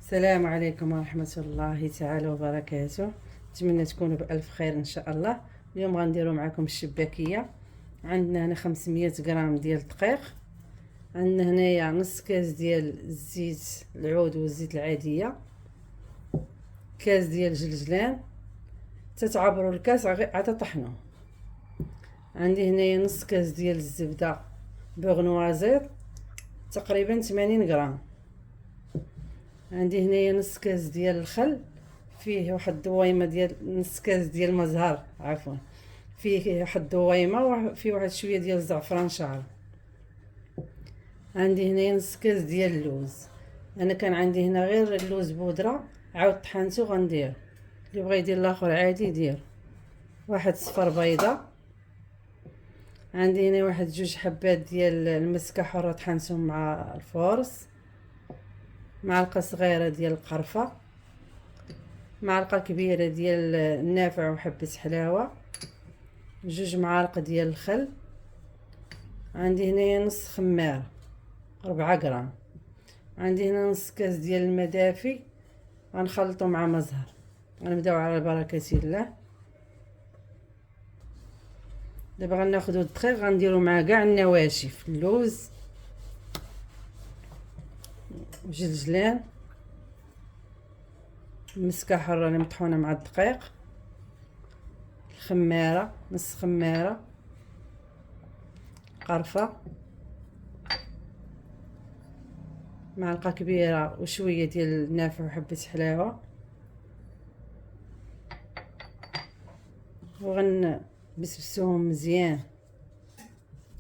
السلام عليكم ورحمة الله تعالى وبركاته. نتمنى تكونوا بألف خير إن شاء الله. اليوم غنديروا معكم الشباكية. عندنا هنا 500 غرام ديال الدقيق، عندنا هنايا نص كاس ديال الزيت العود والزيت العادية، كاس ديال الجلجلان، تتعبروا الكاس عاد طحنوه. عندي هنايا نص كاس ديال الزبدة بوغنوازير تقريبا 80 غرام. عندي هنايا نص كاس ديال الخل، فيه واحد الدويمه ديال نص كاس ديال المزهر، عفوا فيه واحد الدويمه وفيه واحد شويه ديال الزعفران شعر. عندي هنايا نص كاس ديال اللوز، انا كان عندي هنا غير اللوز بودره عاود طحنته غندير، اللي بغى يدير الاخر عادي يدير. واحد صفر بيضه. عندي هنا واحد جوج حبات ديال المسكه حره طحنتهم مع الفورس، معلقه صغيره ديال القرفه، معلقه كبيره ديال النافع وحبه حلاوه، جوج معالق ديال الخل. عندي هنايا نص خماره 4 غرام. عندي هنا نص كاس ديال الماء دافي غنخلطو مع مزهر. غنبداو على بركه الله. دابا غناخدو الدقيق غنديرو مع كاع النواشف، اللوز، الجلجلان، المسكه حره اللي مطحونه مع الدقيق، الخماره نص خماره، قرفه، معلقه كبيره وشويه ديال النافع وحبه حلاوه. وغنبسبسوهم مزيان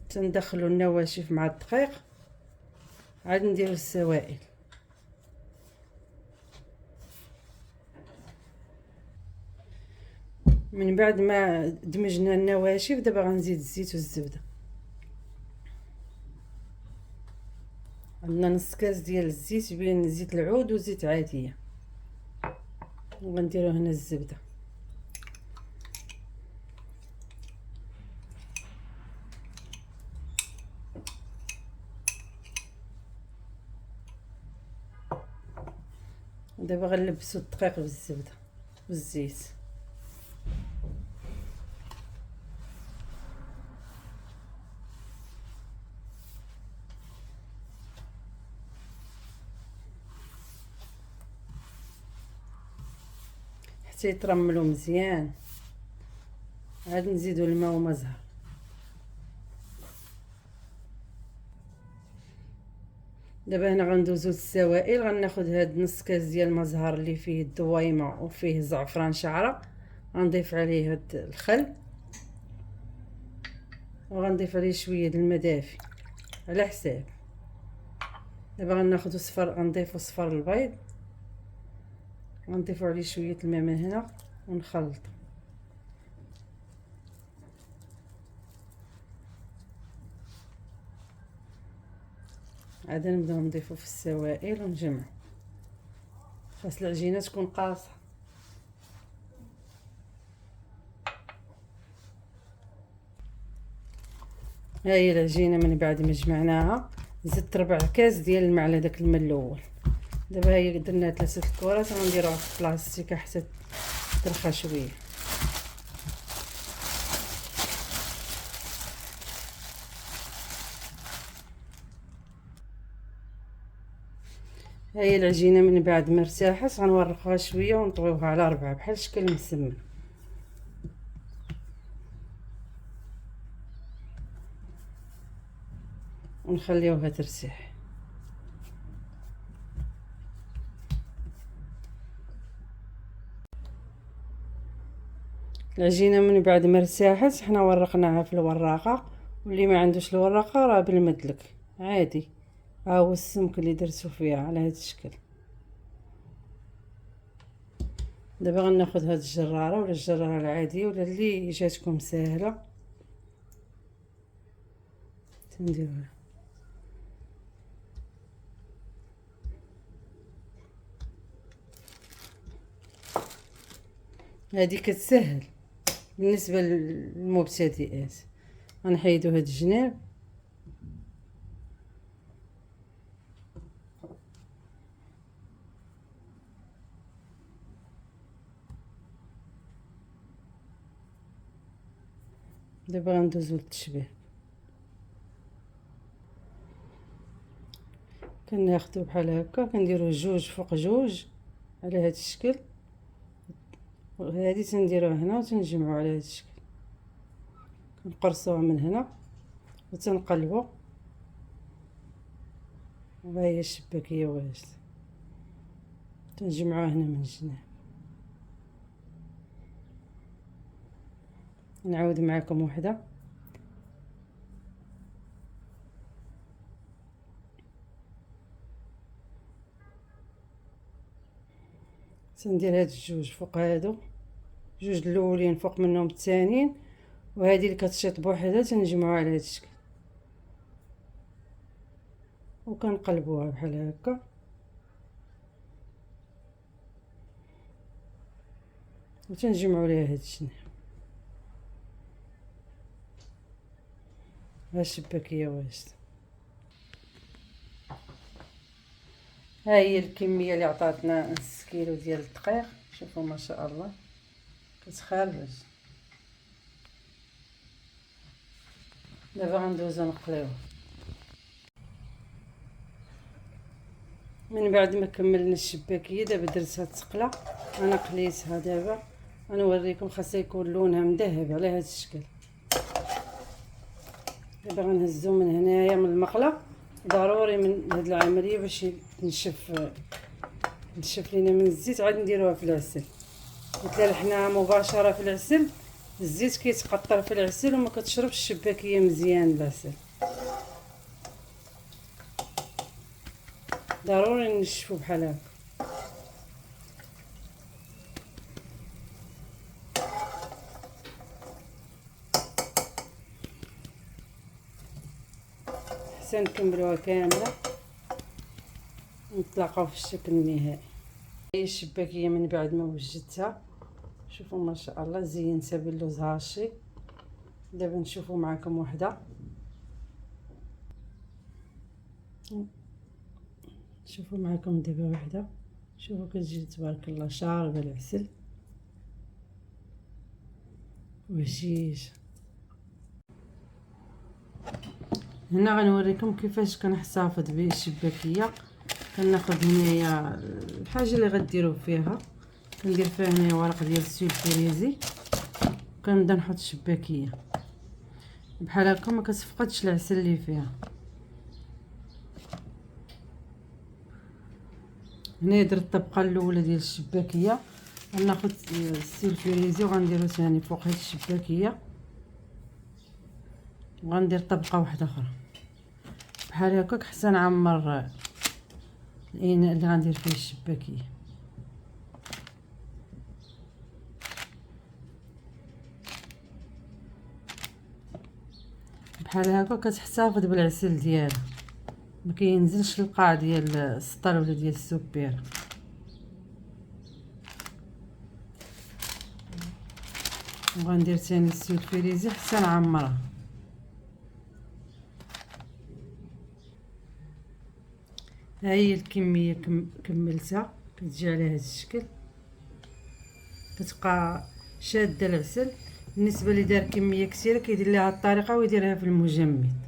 تندخلوا النواشف مع الدقيق، عاد نديرو السوائل. من بعد ما دمجنا النواشف دابا غنزيد الزيت والزبده. عندنا نص كاس ديال الزيت بين زيت العود وزيت عاديه، وغنديرو هنا الزبده. دابا غنلبسو الدقيق بالزبده والزيت. حتى يترملوا مزيان، عاد نزيدو الماء ومزهر. دابا هنا غندوزو السوائل. غناخد هاد نص كاس ديال المزهر اللي فيه الدويمه وفيه زعفران شعره، غنضيف عليه هاد الخل، وغنضيف عليه شويه د الماء دافي على حساب. دابا غناخدو غنضيفو صفر البيض، غنضيفو عليه شويه الماء من هنا ونخلطو. عاد نبداو نضيفو في السوائل ونجمع. خاص العجينه تكون قاصحه. ها هي العجينه من بعد ما جمعناها. زدت ربع كاس ديال الماء على داك الماء الاول. دابا هي درنا 3 الكرات غنديروها في البلاستيك حتى ترخى شويه. ها هي العجينه من بعد ما ارتاحت غنورقوها شويه ونطويوها على 4 بحال الشكل مسمن، ونخليوها ترتاح. العجينه من بعد ما ارتاحت حنا ورقناها في الوراقه، واللي ما عندوش الوراقه راه بالمدلك عادي. ها هو السمك اللي درتو فيها على هذا الشكل. دابا غناخذ هاد الجراره ولا الجراره العاديه ولا اللي جاتكم ساهله تنديروها. هذه كتسهل بالنسبه للمبتدئات. غنحيدو هاد الجناب دابا غندوزو للتشبيه. كناخدو بحال هكا كنديرو جوج فوق جوج على هذا الشكل، وهذه تنديروها هنا وتنجمعوا على هذا الشكل، كنقرصوها من هنا وتنقلبوا. وها هي الشباكيه واجد، تنجمعوها هنا من الجناب. نعاود معكم وحده. تندير هاد الجوج فوق هادو، جوج الاولين فوق منهم الثانيين، وهذه اللي كتشيط بوحدها تنجمعوها على هاد الشكل وكنقلبوها بحال هكا. وتنجمعوا ليها هاد الجناب. ها الشباكيه واجد. ها هي الكميه اللي عطاتنا نص كيلو ديال الدقيق. شوفوا ما شاء الله كتخرج. دابا غندوزو نقليوه. من بعد ما كملنا الشباكيه دابا درتها تقلى، انا قليتها. دابا غنوريكم خاصها يكون لونها مذهب على هذا الشكل. دابا غنهزو من هنايا من المقله، ضروري من هاد العمليه باش نشف لينا من الزيت عاد نديروها في العسل. مثلا لحناها مباشره في العسل، الزيت كيتقطر في العسل وما كتشربش الشباكيه مزيان العسل. ضروري نشفو بحال هكا. حتى نكملوها كامله ونتلاقاو في الشكل النهائي. هي الشباكيه من بعد ما وجدتها، شوفوا ما شاء الله زينتها باللوز هاشي. دابا نشوفوا معكم وحده. شوفوا معكم دابا وحده، شوفوا كتجي تبارك الله شاربه العسل وهشيش. هنا غنوريكم كيفاش كنحتفظ بالشباكيه. كناخذ هنايا الحاجه اللي غديروا فيها، كندير فيها هنايا ورق ديال السولفيريزي، كنبدا نحط الشباكيه بحال هكا ما كتفقدش العسل اللي فيها. هنا درت الطبقه الاولى ديال الشباكيه، غناخذ السولفيريزي وغنديرو ثاني فوق هاد الشباكيه، وغندير طبقه واحده اخرى بحال هكاك حتى نعمر الاناء اللي غندير فيه الشباكيه. بحال هكا كتحتفظ بالعسل ديالها، ما كينزلش القاع ديال السطر ولا ديال السبير. وغندير ثاني السولفيريزي حتى نعمرها. ها هي الكميه كملتها، كتجي على هذا الشكل، كتبقى شاده العسل. بالنسبه اللي دار كميه كثيره كيدير لها الطريقه ويديرها في المجمد.